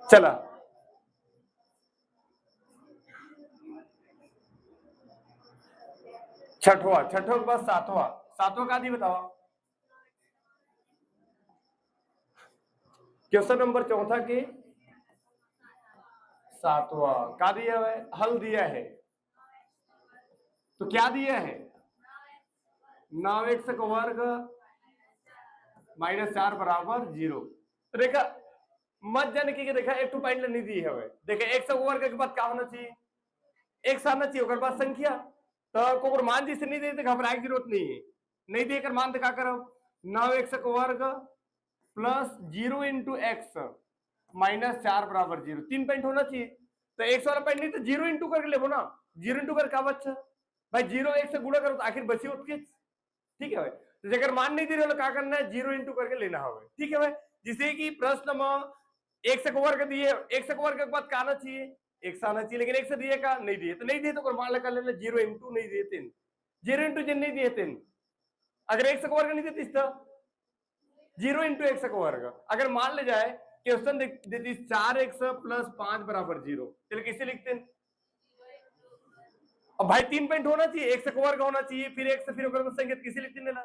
चला छठवा के बाद सातवां का आदि बताओ। क्वेश्चन नंबर चौथा के सातवां का दिया है, हल दिया है। तो क्या दिया है? 9x का वर्ग -4 बराबर 0। तो देखा मत जाने की देखा एक टू पॉइंट नहीं दी है। देखा x का वर्ग के बाद क्या होना चाहिए? x आना चाहिए, ओकर बाद संख्या। तो को मान जिसे नहीं दे घबराए की जरूरत नहीं है। नहीं देकर मान दिखा करो 9x का वर्ग प्लस 0 इंटू एक्स -4 बराबर 0। 3 पॉइंट होना चाहिए। तो x वाला पॉइंट नहीं तो 0 इंटू करके ले ना। 0 इंटू कर क्या बच्चा भाई 0 1 से गुणा करो तो आखिर बची होती। ठीक है भाई। तो अगर मान नहीं दे रहे हो क्या करना है? 0 इंटू करके लेना होगा। ठीक है भाई। जिसे कि प्रश्न में x का वर्ग दिए, x का वर्ग के बाद क्या आना चाहिए? x आना चाहिए, लेकिन x दिए का नहीं दिए। तो नहीं दिए तो मान लगा लेना 0 इंटू नहीं दिए 3। 0 इंटू जिन नहीं दिए 3। अगर x का वर्ग नहीं देती तो 0 इंटू एक्स का वर्ग। अगर मान ले जाए क्वेश्चन देती 4x प्लस 5 बराबर 0, चलिए किसे लिखते हैं? अब भाई 3 पॉइंट होना चाहिए, x का वर्ग होना चाहिए, फिर x फिर संकेत किसे लिखते हैं?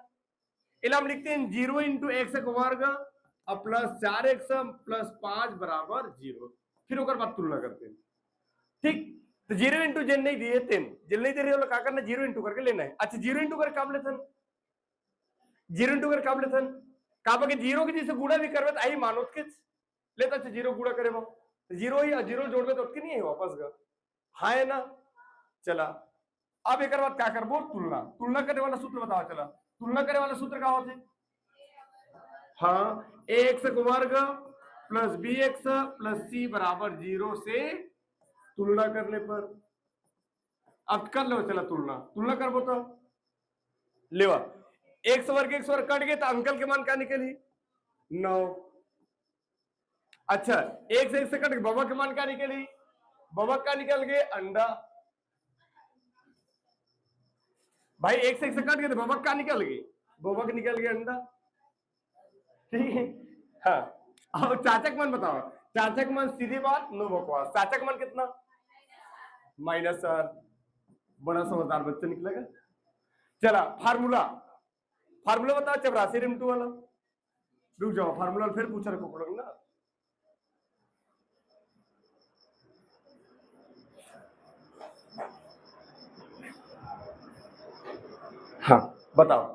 इला हम लिखते हैं 0 इंटू एक्स का वर्ग और प्लस 4x प्लस 5 बराबर 0। फिर ओकर बाद तुलना करते हैं। ठीक। तो 0 इंटू जिन नहीं दिए 3, जिन नहीं दे रहे हो क्या करना? 0 इंटू करके लेना है। अच्छा 0 इंटू करके काम लेते हैं, 0 इंटू करके काम लेते हैं का के 0 के जैसे गुणा भी करवे तो आई मानो के लेता। अच्छा 0 गुणा करे 0 ही 0 जोड़ में तो नहीं है वापस का। हाँ है ना। चला अब एक बात क्या करबो? तुलना। तुलना करने वाला सूत्र बताओ। चला तुलना करने वाला सूत्र क्या होते? हाँ ax का वर्ग प्लस bx प्लस c बराबर 0 से तुलना करने पर। अब कर लो चला तुलना करबो तो लेवा x वर्ग कट गए तो अंकल के मान क्या निकली? 9। अच्छा एक से कट गए बाबा के मान क्या निकली? बाबा का निकल गए अंडा। भाई एक से कट गए तो बाबा का निकल गई? बाबा के निकल गया अंडा। ठीक है। हाँ अब चाचक मन बताओ। चाचक मन सीधी बात नो बकवास। चाचक मन कितना? -4। बड़ा समझदार बच्चा निकलेगा। चला फार्मूला बताओ चपरासी रिमटू वाला। रुक जाओ फार्मूला फिर पूछा रखो पड़ोगे ना। हाँ बताओ।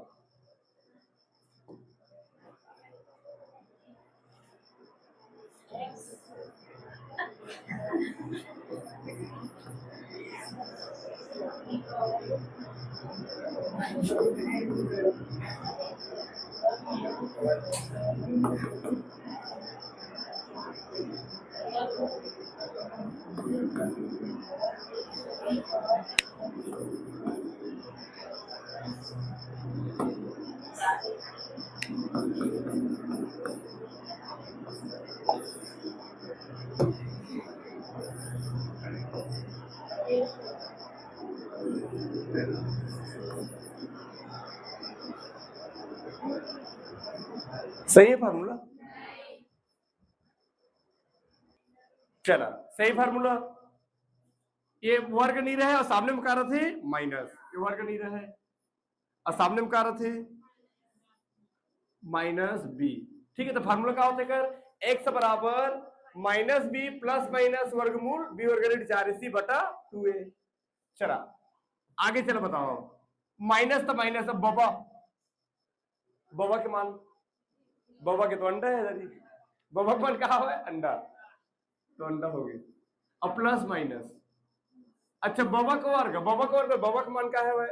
सही है फार्मूला। चला सही फार्मूला। ये वर्ग नहीं रहे और सामने में कार्य थे माइनस। ये वर्ग नहीं रहे और सामने में कार्य थे -b। ठीक है। तो फार्मूला क्या होता है कर x बराबर -b प्लस माइनस वर्गमूल b वर्ग 4ac बटा 2a। चला आगे चला बताओ। माइनस तो माइनस अब बाबा के मान बाबा के तो अंडा है दादी। बाबा के मान कहा हुआ है? अंडा। तो अंडा हो गया अब प्लस माइनस। अच्छा बाबा का वर्ग बाबा का मान क्या है भाई?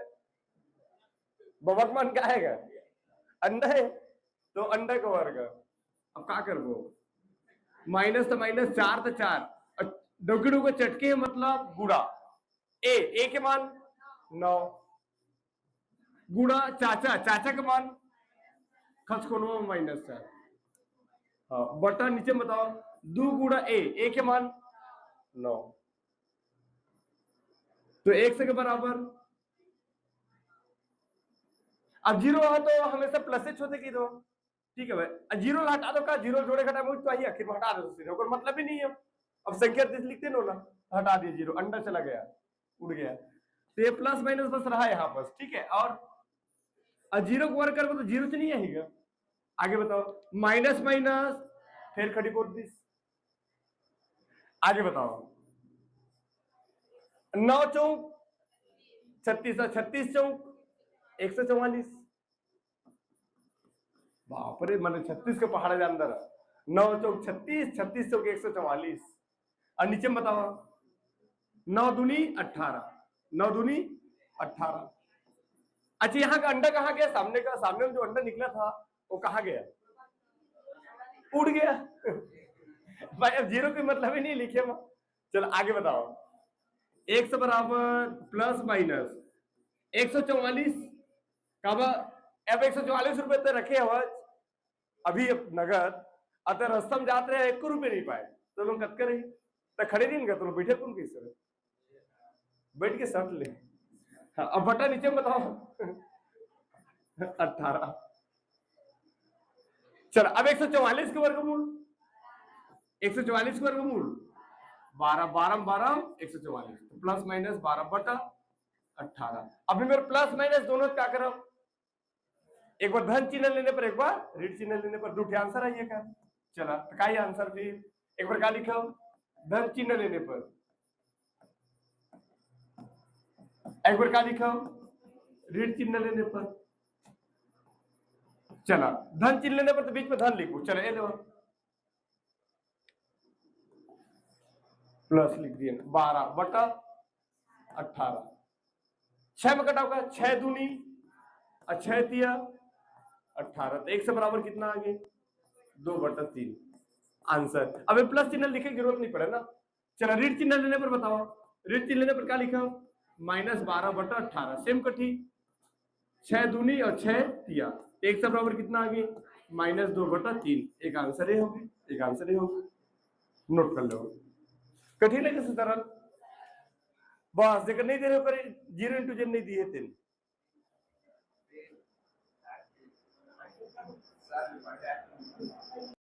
बाबा का मान क्या है? अंडा है तो अंडा का वर्ग। अब क्या करबो? माइनस तो माइनस 4 तो 4 डुगड़ू को चटके मतलब गुड़ा ए के मान 9 गुड़ा चाचा के मान खसकोनो -4। हाँ बटा नीचे बताओ 2 गुड़ा ए के मान 9। तो 1 के बराबर। अब 0 हो तो हमेशा प्लस h होते की दो। ठीक है भाई, जीरो हटा दो का, जीरो जोड़े घटा मुझ तो आई आखिर में हटा दो सीधे, कोई मतलब ही नहीं है। अब संख्या लिखते ना, हटा दिए जीरो, अंडा चला गया, उड़ गया। तो ये प्लस माइनस बस रहा यहाँ पर, ठीक है। और जीरो को वर्क करो तो जीरो से नहीं आएगा। आगे बताओ, माइनस माइनस फिर खड़ी बोल दी। आगे बताओ, 9 चौक 36, 36 चौक 144। बाप रे, मतलब 36 के पहाड़ के अंदर 9 चौक 36, 36 चौक 144। और नीचे में बताओ, 9 दूनी 18, 9 दूनी 18। अच्छा, यहाँ का अंडा कहाँ गया? सामने का, सामने में जो अंडा निकला था वो कहाँ गया? उड़ गया। भाई अब जीरो के मतलब ही नहीं लिखे हम। चलो आगे बताओ, 1 से बराबर प्लस माइनस 144 का, अब 144 रुपए तो रखे हुआ अभी नगद, अतः रस्तम जाते रहे 1 रुपए नहीं पाए तो लोग कत करे तो खड़े नहीं गए, तो लोग बैठे कौन किस तरह बैठ के सर्ट ले। हाँ, अब बटा नीचे बताओ। 18। चलो अब 144 के वर्गमूल, 144 के वर्गमूल 12, 12 12 144, तो प्लस माइनस 12 बटा 18। अभी मेरे प्लस माइनस दोनों क्या करो, एक बार धन चिन्ह लेने पर एक बार ऋण चिन्ह लेने पर, दूसरे आंसर आइएगा। चला तो का आंसर फिर एक बार क्या लिखो, धन चिन्ह लेने पर, एक बार क्या लिखो, ऋण चिन्ह लेने पर। चला धन चिन्ह लेने पर तो बीच में धन लिखो, चलो ये लो प्लस लिख दिए, 12 बटा 18। 6 में कटा होगा, 6 दूनी और 6 तिया 18, तो 1 से बराबर कितना आ गया? 2 बटा 3 आंसर। अब प्लस चिन्ह लिखे की जरूरत नहीं पड़े ना। चलो ऋण चिन्ह लेने पर बताओ, ऋण चिन्ह लेने पर क्या लिखा? माइनस 12 बटा 18, सेम कटी, 6 दूनी और 6 तिया, 1 से बराबर कितना आ गया? माइनस 2 बटा 3। एक आंसर ये होगी, एक आंसर ये होगी, नोट कर लो। कठिन है कैसे सरल, बस देखकर नहीं दे रहे पर 0 इंटू जेड नहीं दिए थे।